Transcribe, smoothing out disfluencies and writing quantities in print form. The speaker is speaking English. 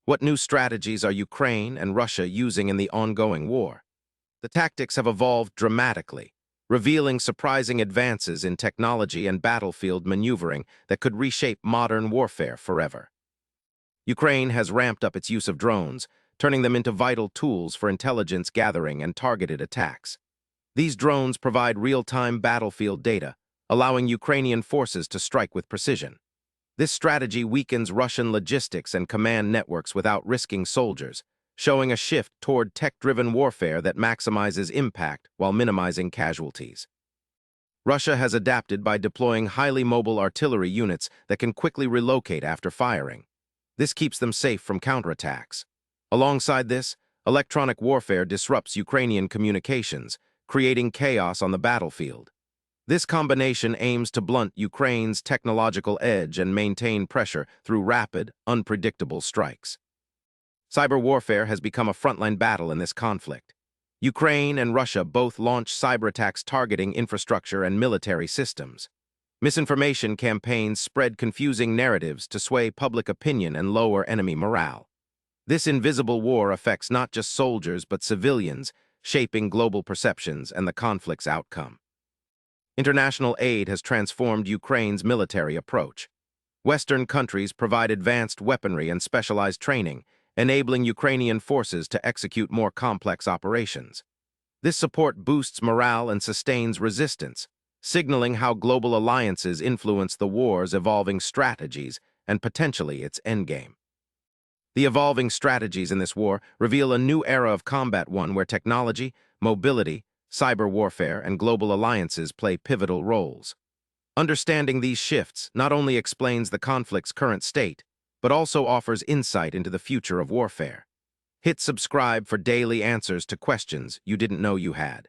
What new strategies are Ukraine and Russia using in the ongoing war? The tactics have evolved dramatically, revealing surprising advances in technology and battlefield maneuvering that could reshape modern warfare forever. Ukraine has ramped up its use of drones, turning them into vital tools for intelligence gathering and targeted attacks. These drones provide real-time battlefield data, allowing Ukrainian forces to strike with precision. This strategy weakens Russian logistics and command networks without risking soldiers, showing a shift toward tech-driven warfare that maximizes impact while minimizing casualties. Russia has adapted by deploying highly mobile artillery units that can quickly relocate after firing. This keeps them safe from counterattacks. Alongside this, electronic warfare disrupts Ukrainian communications, creating chaos on the battlefield. This combination aims to blunt Ukraine's technological edge and maintain pressure through rapid, unpredictable strikes. Cyber warfare has become a frontline battle in this conflict. Ukraine and Russia both launch cyberattacks targeting infrastructure and military systems. Misinformation campaigns spread confusing narratives to sway public opinion and lower enemy morale. This invisible war affects not just soldiers but civilians, shaping global perceptions and the conflict's outcome. International aid has transformed Ukraine's military approach. Western countries provide advanced weaponry and specialized training, enabling Ukrainian forces to execute more complex operations. This support boosts morale and sustains resistance, signaling how global alliances influence the war's evolving strategies and potentially its endgame. The evolving strategies in this war reveal a new era of combat, one where technology, mobility, cyber warfare, and global alliances play pivotal roles. Understanding these shifts not only explains the conflict's current state, but also offers insight into the future of warfare. Hit subscribe for daily answers to questions you didn't know you had.